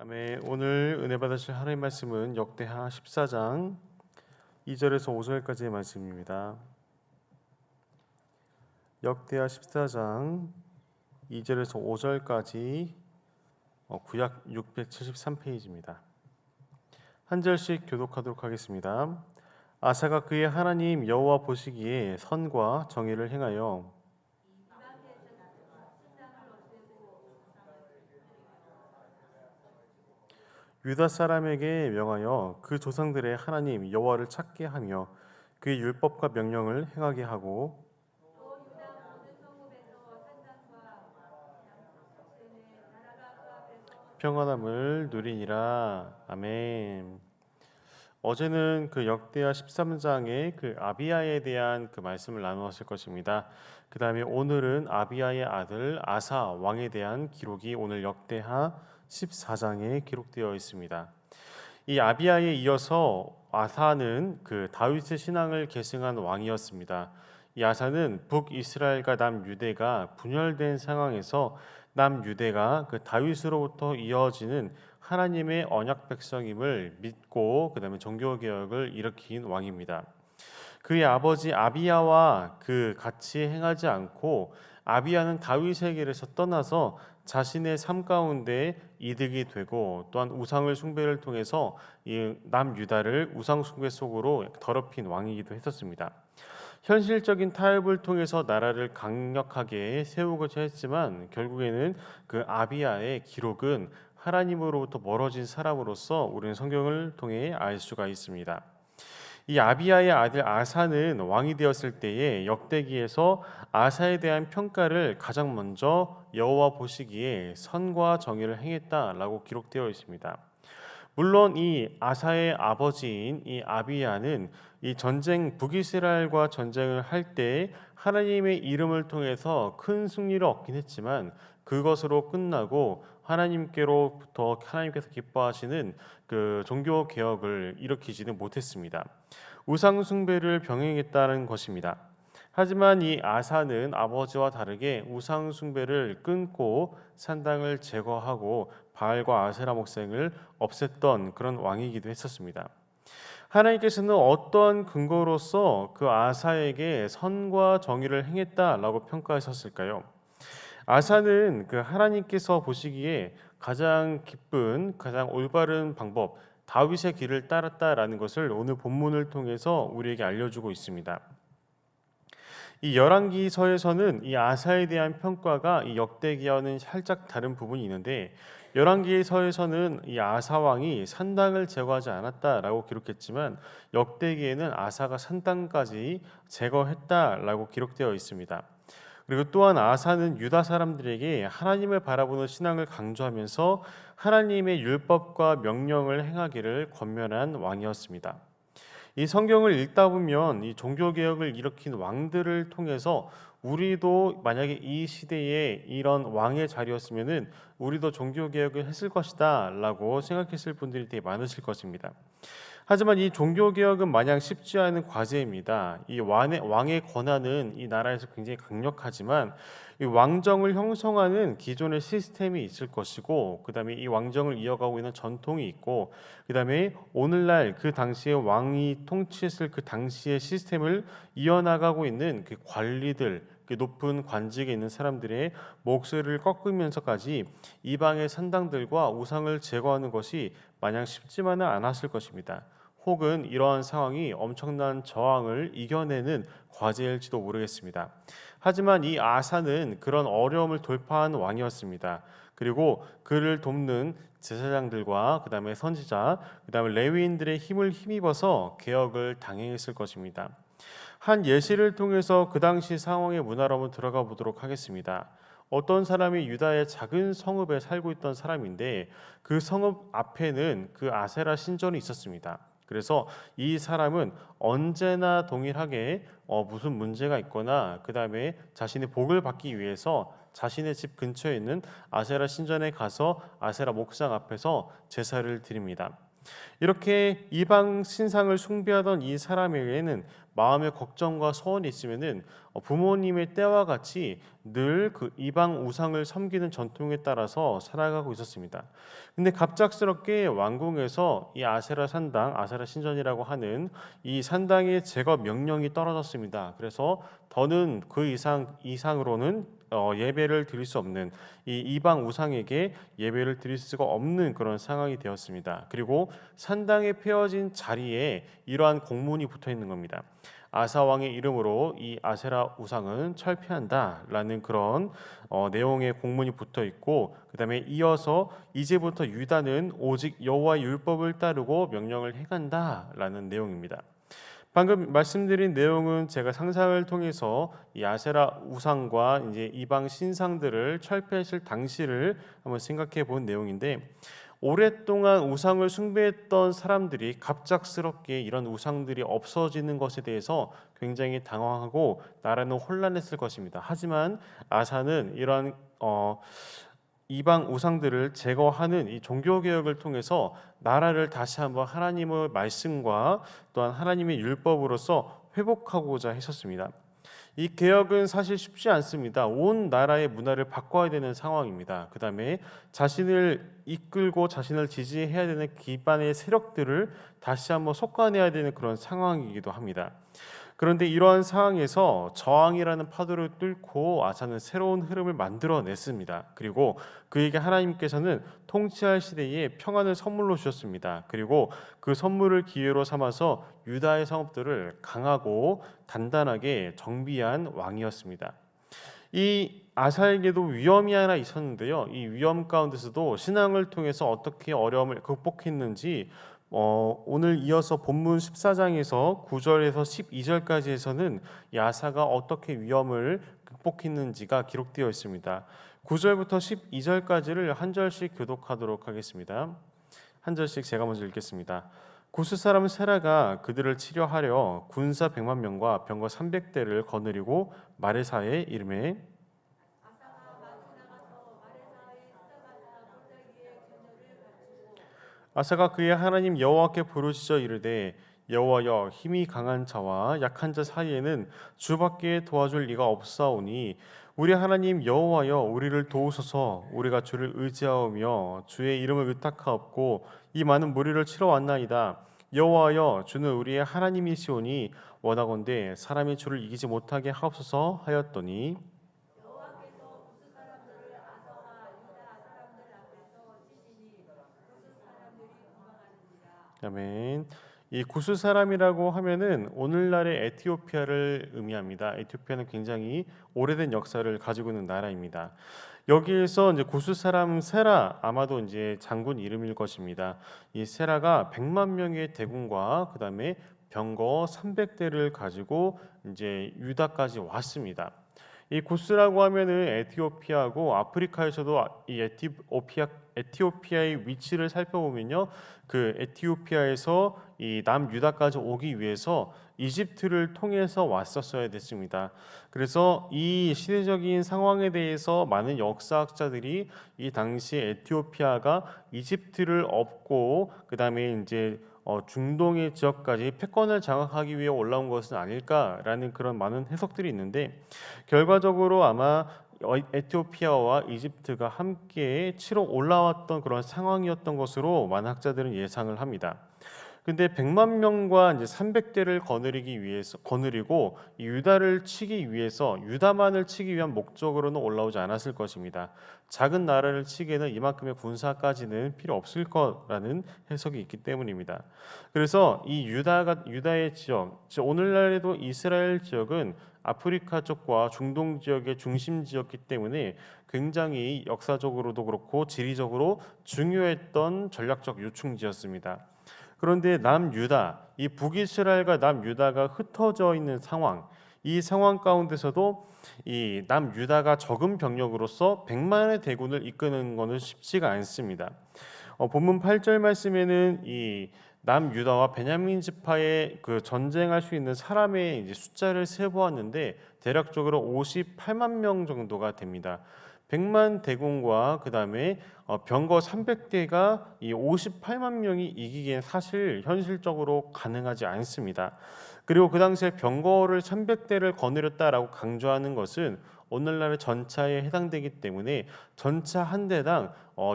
아멘. 오늘 은혜 받으실 하나님 말씀은 역대하 14장 2절에서 5절까지의 말씀입니다. 역대하 14장 2절에서 5절까지 구약 673페이지입니다. 한 절씩 교독하도록 하겠습니다. 아사가 그의 하나님 여호와 보시기에 선과 정의를 행하여 유다 사람에게 명하여 그 조상들의 하나님 여호와를 찾게 하며 그의 율법과 명령을 행하게 하고 평안함을 누리니라. 아멘. 어제는 그 역대하 13장의 그 아비야에 대한 그 말씀을 나누었을 것입니다. 그 다음에 오늘은 아비야의 아들 아사 왕에 대한 기록이 오늘 역대하 14장에 기록되어 있습니다. 이 아비야에 이어서 아사는 그 다윗의 신앙을 계승한 왕이었습니다. 이 아사는 북이스라엘과 남유대가 분열된 상황에서 남유대가 그 다윗으로부터 이어지는 하나님의 언약 백성임을 믿고 그다음에 종교 개혁을 일으킨 왕입니다. 그의 아버지 아비야와 그 같이 행하지 않고 아비야는 다윗의 길에서 떠나서 자신의 삶 가운데 이득이 되고 또한 우상을 숭배를 통해서 이 남유다를 우상 숭배 속으로 더럽힌 왕이기도 했었습니다. 현실적인 타협을 통해서 나라를 강력하게 세우고자 했지만 결국에는 그 아비야의 기록은 하나님으로부터 멀어진 사람으로서 우리는 성경을 통해 알 수가 있습니다. 이 아비야의 아들 아사는 왕이 되었을 때에 역대기에서 아사에 대한 평가를 가장 먼저 여호와 보시기에 선과 정의를 행했다라고 기록되어 있습니다. 물론 이 아사의 아버지인 이 아비야는 이 전쟁 북이스라엘과 전쟁을 할 때 하나님의 이름을 통해서 큰 승리를 얻긴 했지만 그것으로 끝나고 하나님께로부터 하나님께서 기뻐하시는 그 종교 개혁을 일으키지는 못했습니다. 우상 숭배를 병행했다는 것입니다. 하지만 이 아사는 아버지와 다르게 우상 숭배를 끊고 산당을 제거하고 바알과 아세라 목상을 없앴던 그런 왕이기도 했었습니다. 하나님께서는 어떤 근거로서 그 아사에게 선과 정의를 행했다라고 평가하셨을까요? 아사는 그 하나님께서 보시기에 가장 기쁜, 가장 올바른 방법, 다윗의 길을 따랐다라는 것을 오늘 본문을 통해서 우리에게 알려주고 있습니다. 이 열왕기서에서는 이 아사에 대한 평가가 이 역대기와는 살짝 다른 부분이 있는데 열왕기서에서는 이 아사 왕이 산당을 제거하지 않았다라고 기록했지만 역대기에는 아사가 산당까지 제거했다라고 기록되어 있습니다. 그리고 또한 아사는 유다 사람들에게 하나님을 바라보는 신앙을 강조하면서 하나님의 율법과 명령을 행하기를 권면한 왕이었습니다. 이 성경을 읽다 보면 이 종교 개혁을 일으킨 왕들을 통해서 우리도 만약에 이 시대에 이런 왕의 자리였으면은 우리도 종교 개혁을 했을 것이다라고 생각했을 분들이 되게 많으실 것입니다. 하지만 이 종교 개혁은 마냥 쉽지 않은 과제입니다. 이 왕의 권한은 이 나라에서 굉장히 강력하지만 이 왕정을 형성하는 기존의 시스템이 있을 것이고, 그다음에 이 왕정을 이어가고 있는 전통이 있고, 그다음에 오늘날 그 당시에 왕이 통치했을 그 당시의 시스템을 이어나가고 있는 그 관리들, 그 높은 관직에 있는 사람들의 목소리를 꺾으면서까지 이방의 산당들과 우상을 제거하는 것이 마냥 쉽지만은 않았을 것입니다. 혹은 이러한 상황이 엄청난 저항을 이겨내는 과제일지도 모르겠습니다. 하지만 이 아사는 그런 어려움을 돌파한 왕이었습니다. 그리고 그를 돕는 제사장들과 그다음에 선지자, 그다음에 레위인들의 힘을 힘입어서 개혁을 당행했을 것입니다. 한 예시를 통해서 그 당시 상황의 문화로 한번 들어가 보도록 하겠습니다. 어떤 사람이 유다의 작은 성읍에 살고 있던 사람인데 그 성읍 앞에는 그 아세라 신전이 있었습니다. 그래서 이 사람은 언제나 동일하게 무슨 문제가 있거나 그 다음에 자신의 복을 받기 위해서 자신의 집 근처에 있는 아세라 신전에 가서 아세라 목상 앞에서 제사를 드립니다. 이렇게 이방 신상을 숭배하던 이 사람에게는 마음의 걱정과 소원이 있으면은 부모님의 때와 같이 늘 그 이방 우상을 섬기는 전통에 따라서 살아가고 있었습니다. 근데 갑작스럽게 왕궁에서 이 아세라 산당, 아세라 신전이라고 하는 이 산당의 제거 명령이 떨어졌습니다. 그래서 더는 그 이상으로는 예배를 드릴 수 없는 이 이방 우상에게 예배를 드릴 수가 없는 그런 상황이 되었습니다. 그리고 산당에 펴진 자리에 이러한 공문이 붙어 있는 겁니다. 아사 왕의 이름으로 이 아세라 우상은 철폐한다라는 그런 내용의 공문이 붙어 있고, 그다음에 이어서 이제부터 유다는 오직 여호와의 율법을 따르고 명령을 행한다라는 내용입니다. 방금 말씀드린 내용은 제가 상상을 통해서 이 아세라 우상과 이제 이방 신상들을 철폐하실 당시를 한번 생각해 본 내용인데, 오랫동안 우상을 숭배했던 사람들이 갑작스럽게 이런 우상들이 없어지는 것에 대해서 굉장히 당황하고 나라는 혼란했을 것입니다. 하지만 아사는 이러한 이방 우상들을 제거하는 이 종교 개혁을 통해서 나라를 다시 한번 하나님의 말씀과 또한 하나님의 율법으로서 회복하고자 했었습니다. 이 개혁은 사실 쉽지 않습니다. 온 나라의 문화를 바꿔야 되는 상황입니다. 그 다음에 자신을 이끌고 자신을 지지해야 되는 기반의 세력들을 다시 한번 솎아내야 되는 그런 상황이기도 합니다. 그런데 이러한 상황에서 저항이라는 파도를 뚫고 아사는 새로운 흐름을 만들어냈습니다. 그리고 그에게 하나님께서는 통치할 시대에 평안을 선물로 주셨습니다. 그리고 그 선물을 기회로 삼아서 유다의 성읍들을 강하고 단단하게 정비한 왕이었습니다. 이 아사에게도 위험이 하나 있었는데요. 이 위험 가운데서도 신앙을 통해서 어떻게 어려움을 극복했는지 오늘 이어서 본문 14장에서 9절에서 12절까지에서는 야사가 어떻게 위험을 극복했는지가 기록되어 있습니다. 9절부터 12절까지를 한 절씩 교독하도록 하겠습니다. 한 절씩 제가 먼저 읽겠습니다. 구스 사람 세라가 그들을 치려하려 군사 100만 명과 병거 300대를 거느리고 마레사에 이르매 아사가 그의 하나님 여호와께 부르짖어 이르되 여호와여, 힘이 강한 자와 약한 자 사이에는 주밖에 도와줄 리가 없사오니 우리 하나님 여호와여, 우리를 도우소서. 우리가 주를 의지하오며 주의 이름을 의탁하옵고 이 많은 무리를 치러 왔나이다. 여호와여, 주는 우리의 하나님이시오니 원하건대 사람이 주를 이기지 못하게 하옵소서 하였더니 아멘. 이 구스 사람이라고 하면은 오늘날의 에티오피아를 의미합니다. 에티오피아는 굉장히 오래된 역사를 가지고 있는 나라입니다. 여기에서 이제 구스 사람 세라, 아마도 이제 장군 이름일 것입니다. 이 세라가 100만 명의 대군과 그다음에 병거 300대를 가지고 이제 유다까지 왔습니다. 이 구스라고 하면은 에티오피아고, 아프리카에서도 이 에티오피아의 위치를 살펴보면요, 그 에티오피아에서 이 남유다까지 오기 위해서 이집트를 통해서 왔었어야 됐습니다. 그래서 이 시대적인 상황에 대해서 많은 역사학자들이 이 당시 에티오피아가 이집트를 업고 그 다음에 이제 중동의 지역까지 패권을 장악하기 위해 올라온 것은 아닐까라는 그런 많은 해석들이 있는데, 결과적으로 아마 에티오피아와 이집트가 함께 치러 올라왔던 그런 상황이었던 것으로 많은 학자들은 예상을 합니다. 근데 100만 명과 이제 300대를 거느리고 이 유다를 치기 위해서, 유다만을 치기 위한 목적으로는 올라오지 않았을 것입니다. 작은 나라를 치기에는 이만큼의 군사까지는 필요 없을 거라는 해석이 있기 때문입니다. 그래서 이 유다의 지역, 즉 오늘날에도 이스라엘 지역은 아프리카 쪽과 중동 지역의 중심 지역이기 때문에 굉장히 역사적으로도 그렇고 지리적으로 중요했던 전략적 요충지였습니다. 그런데 남유다, 이 북이스라엘과 남유다가 흩어져 있는 상황, 이 상황 가운데서도 이 남유다가 적은 병력으로서 100만의 대군을 이끄는 것은 쉽지가 않습니다. 본문 8절 말씀에는 이 남유다와 베냐민 지파의 그 전쟁할 수 있는 사람의 이제 숫자를 세 보았는데 대략적으로 58만 명 정도가 됩니다. 100만 대군과 그다음에 병거 300대가 이 58만 명이 이기기엔 사실 현실적으로 가능하지 않습니다. 그리고 그 당시에 병거를 300대를 거느렸다라고 강조하는 것은 오늘날의 전차에 해당되기 때문에 전차 한 대당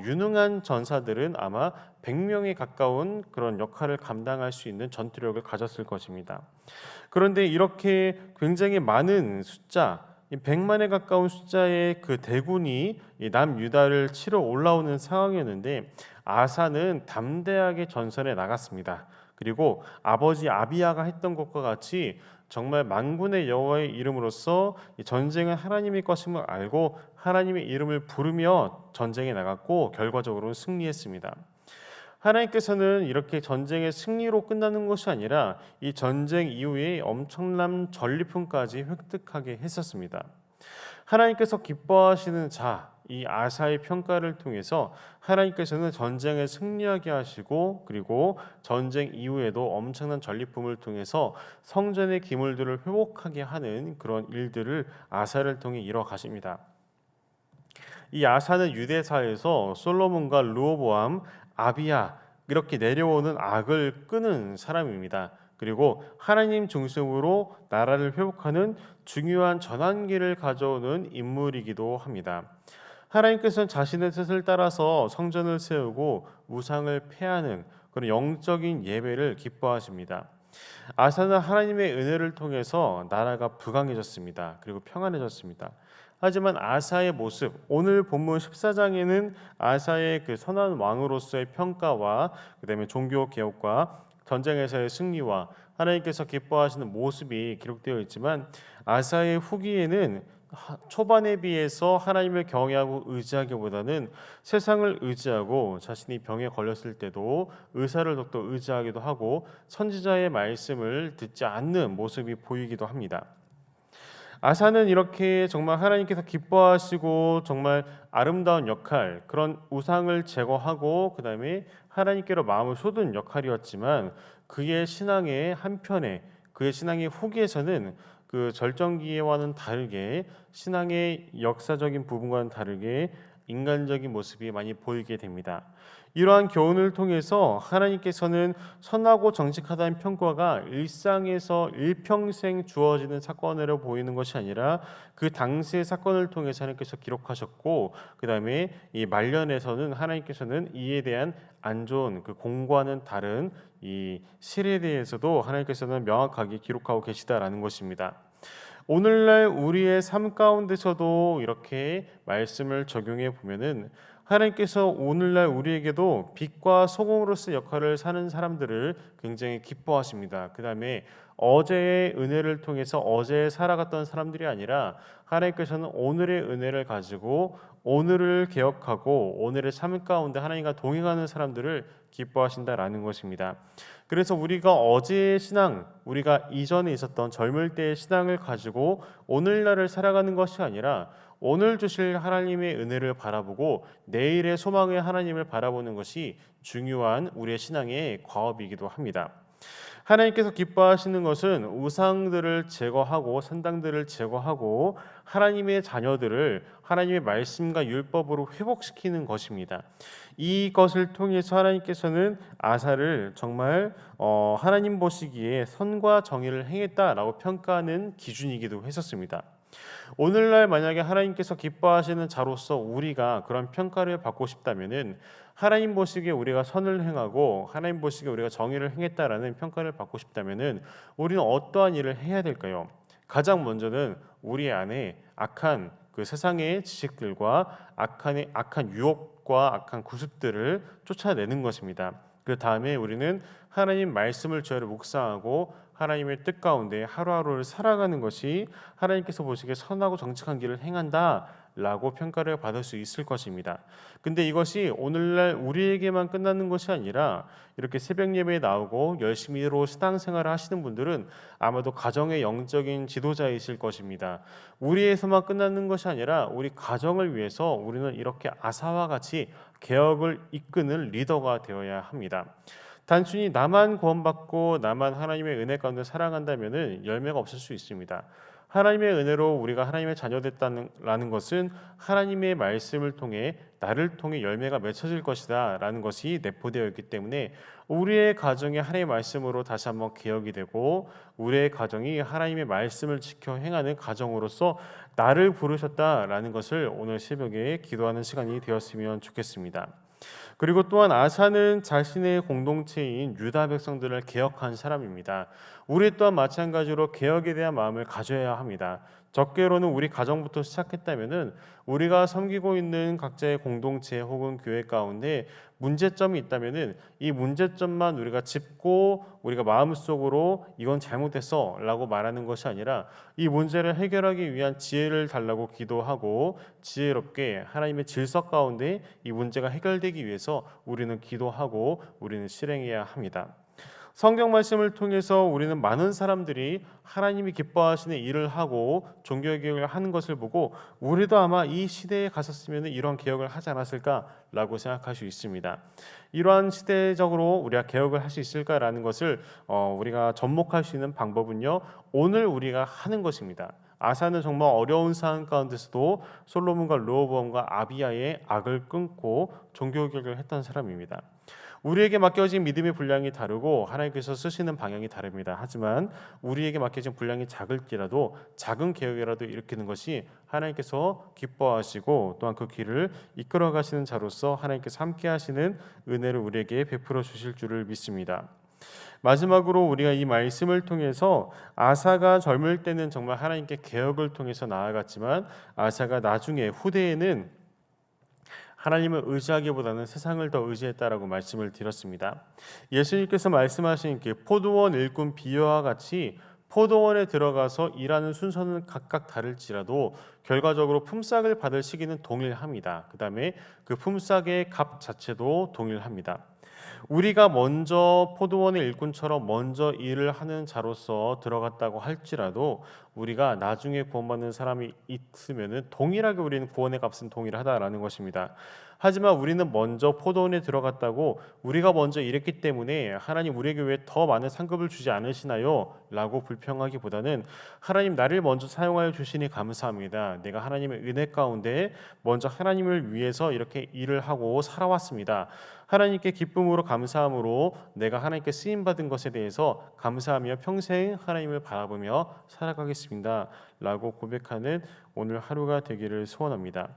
유능한 전사들은 아마 100명에 가까운 그런 역할을 감당할 수 있는 전투력을 가졌을 것입니다. 그런데 이렇게 굉장히 많은 숫자, 100만에 가까운 숫자의 그 대군이 이 남유다를 치러 올라오는 상황이었는데 아사는 담대하게 전선에 나갔습니다. 그리고 아버지 아비야가 했던 것과 같이 정말 만군의 여호와의 이름으로써 이 전쟁은 하나님의 것임을 알고 하나님의 이름을 부르며 전쟁에 나갔고 결과적으로 승리했습니다. 하나님께서는 이렇게 전쟁의 승리로 끝나는 것이 아니라 이 전쟁 이후에 엄청난 전리품까지 획득하게 했었습니다. 하나님께서 기뻐하시는 자, 이 아사의 평가를 통해서 하나님께서는 전쟁을 승리하게 하시고 그리고 전쟁 이후에도 엄청난 전리품을 통해서 성전의 기물들을 회복하게 하는 그런 일들을 아사를 통해 이뤄 가십니다. 이 아사는 유대사에서 솔로몬과 르호보암, 아비야 이렇게 내려오는 악을 끄는 사람입니다. 그리고 하나님 중심으로 나라를 회복하는 중요한 전환기를 가져오는 인물이기도 합니다. 하나님께서는 자신의 뜻을 따라서 성전을 세우고 우상을 폐하는 그런 영적인 예배를 기뻐하십니다. 아사는 하나님의 은혜를 통해서 나라가 부강해졌습니다. 그리고 평안해졌습니다. 하지만 아사의 모습, 오늘 본문 14장에는 아사의 그 선한 왕으로서의 평가와 그다음에 종교 개혁과 전쟁에서의 승리와 하나님께서 기뻐하시는 모습이 기록되어 있지만 아사의 후기에는 초반에 비해서 하나님을 경외하고 의지하기보다는 세상을 의지하고 자신이 병에 걸렸을 때도 의사를 더욱더 의지하기도 하고 선지자의 말씀을 듣지 않는 모습이 보이기도 합니다. 아사는 이렇게 정말 하나님께서 기뻐하시고 정말 아름다운 역할, 그런 우상을 제거하고 그다음에 하나님께로 마음을 쏟은 역할이었지만 그의 신앙의 한편에 그의 신앙의 후기에서는 그 절정기와는 다르게 신앙의 역사적인 부분과는 다르게 인간적인 모습이 많이 보이게 됩니다. 이러한 교훈을 통해서 하나님께서는 선하고 정직하다는 평가가 일상에서 일평생 주어지는 사건으로 보이는 것이 아니라 그 당시의 사건을 통해서 하나님께서 기록하셨고 그 다음에 이 말년에서는 하나님께서는 이에 대한 안 좋은 그 공과는 다른 이 실에 대해서도 하나님께서는 명확하게 기록하고 계시다라는 것입니다. 오늘날 우리의 삶 가운데서도 이렇게 말씀을 적용해 보면은 하나님께서 오늘날 우리에게도 빛과 소금으로서 역할을 사는 사람들을 굉장히 기뻐하십니다. 그 다음에 어제의 은혜를 통해서 어제 살아갔던 사람들이 아니라 하나님께서는 오늘의 은혜를 가지고 오늘을 개혁하고 오늘의 삶 가운데 하나님과 동행하는 사람들을 기뻐하신다라는 것입니다. 그래서 우리가 어제의 신앙, 우리가 이전에 있었던 젊을 때의 신앙을 가지고 오늘날을 살아가는 것이 아니라 오늘 주실 하나님의 은혜를 바라보고 내일의 소망의 하나님을 바라보는 것이 중요한 우리의 신앙의 과업이기도 합니다. 하나님께서 기뻐하시는 것은 우상들을 제거하고 산당들을 제거하고 하나님의 자녀들을 하나님의 말씀과 율법으로 회복시키는 것입니다. 이것을 통해서 하나님께서는 아사를 정말 하나님 보시기에 선과 정의를 행했다라고 평가하는 기준이기도 했었습니다. 오늘날 만약에 하나님께서 기뻐하시는 자로서 우리가 그런 평가를 받고 싶다면은 하나님 보시기에 우리가 선을 행하고 하나님 보시기에 우리가 정의를 행했다라는 평가를 받고 싶다면은 우리는 어떠한 일을 해야 될까요? 가장 먼저는 우리 안에 악한 그 세상의 지식들과 악한 유혹과 악한 구습들을 쫓아내는 것입니다. 그 다음에 우리는 하나님 말씀을 저희를 묵상하고 하나님의 뜻 가운데 하루하루를 살아가는 것이 하나님께서 보시기에 선하고 정직한 길을 행한다라고 평가를 받을 수 있을 것입니다. 근데 이것이 오늘날 우리에게만 끝나는 것이 아니라 이렇게 새벽 예배에 나오고 열심히로 신앙생활을 하시는 분들은 아마도 가정의 영적인 지도자이실 것입니다. 우리에서만 끝나는 것이 아니라 우리 가정을 위해서 우리는 이렇게 아사와 같이 개혁을 이끄는 리더가 되어야 합니다. 단순히 나만 구원받고 나만 하나님의 은혜 가운데 살아간다면은 열매가 없을 수 있습니다. 하나님의 은혜로 우리가 하나님의 자녀됐다는 것은 하나님의 말씀을 통해 나를 통해 열매가 맺혀질 것이다라는 것이 내포되어 있기 때문에 우리의 가정이 하나님의 말씀으로 다시 한번 개혁이 되고 우리의 가정이 하나님의 말씀을 지켜 행하는 가정으로서 나를 부르셨다라는 것을 오늘 새벽에 기도하는 시간이 되었으면 좋겠습니다. 그리고 또한 아사는 자신의 공동체인 유다 백성들을 개혁한 사람입니다. 우리 또한 마찬가지로 개혁에 대한 마음을 가져야 합니다. 적게로는 우리 가정부터 시작했다면은 우리가 섬기고 있는 각자의 공동체 혹은 교회 가운데 문제점이 있다면은 이 문제점만 우리가 짚고 우리가 마음속으로 이건 잘못했어라고 말하는 것이 아니라 이 문제를 해결하기 위한 지혜를 달라고 기도하고 지혜롭게 하나님의 질서 가운데 이 문제가 해결되기 위해서 우리는 기도하고 우리는 실행해야 합니다. 성경 말씀을 통해서 우리는 많은 사람들이 하나님이 기뻐하시는 일을 하고 종교 개혁을 하는 것을 보고 우리도 아마 이 시대에 갔었으면 이러한 개혁을 하지 않았을까라고 생각할 수 있습니다. 이러한 시대적으로 우리가 개혁을 할 수 있을까라는 것을 우리가 접목할 수 있는 방법은요. 오늘 우리가 하는 것입니다. 아사는 정말 어려운 상황 가운데서도 솔로몬과 르호보암과 아비야의 악을 끊고 종교 개혁을 했던 사람입니다. 우리에게 맡겨진 믿음의 분량이 다르고 하나님께서 쓰시는 방향이 다릅니다. 하지만 우리에게 맡겨진 분량이 작을지라도 작은 개혁이라도 일으키는 것이 하나님께서 기뻐하시고 또한 그 길을 이끌어 가시는 자로서 하나님께서 함께 하시는 은혜를 우리에게 베풀어 주실 줄을 믿습니다. 마지막으로 우리가 이 말씀을 통해서 아사가 젊을 때는 정말 하나님께 개혁을 통해서 나아갔지만 아사가 나중에 후대에는 하나님을 의지하기보다는 세상을 더 의지했다라고 말씀을 드렸습니다. 예수님께서 말씀하신 그 포도원 일꾼 비유와 같이 포도원에 들어가서 일하는 순서는 각각 다를지라도 결과적으로 품삯을 받을 시기는 동일합니다. 그 다음에 그 품삯의 값 자체도 동일합니다. 우리가 먼저 포도원의 일꾼처럼 먼저 일을 하는 자로서 들어갔다고 할지라도 우리가 나중에 구원받는 사람이 있으면은 동일하게 우리는 구원의 값은 동일하다라는 것입니다. 하지만 우리는 먼저 포도원에 들어갔다고 우리가 먼저 일했기 때문에 하나님 우리에게 왜 더 많은 상급을 주지 않으시나요? 라고 불평하기보다는 하나님 나를 먼저 사용하여 주시니 감사합니다. 내가 하나님의 은혜 가운데 먼저 하나님을 위해서 이렇게 일을 하고 살아왔습니다. 하나님께 기쁨으로 감사함으로 내가 하나님께 쓰임 받은 것에 대해서 감사하며 평생 하나님을 바라보며 살아가겠습니다. 라고 고백하는 오늘 하루가 되기를 소원합니다.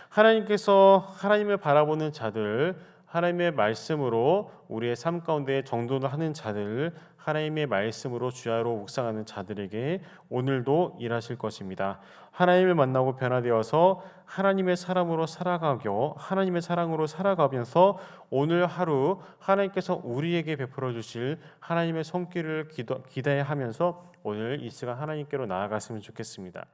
하나님께서 하나님을 바라보는 자들, 하나님의 말씀으로 우리의 삶 가운데 정돈을 하는 자들, 하나님의 말씀으로 주야로 묵상하는 자들에게 오늘도 일하실 것입니다. 하나님을 만나고 변화되어서 하나님의 사람으로 살아가며 하나님의 사랑으로 살아가면서 오늘 하루 하나님께서 우리에게 베풀어 주실 하나님의 손길을 기대하면서 오늘 이 시간 하나님께로 나아갔으면 좋겠습니다.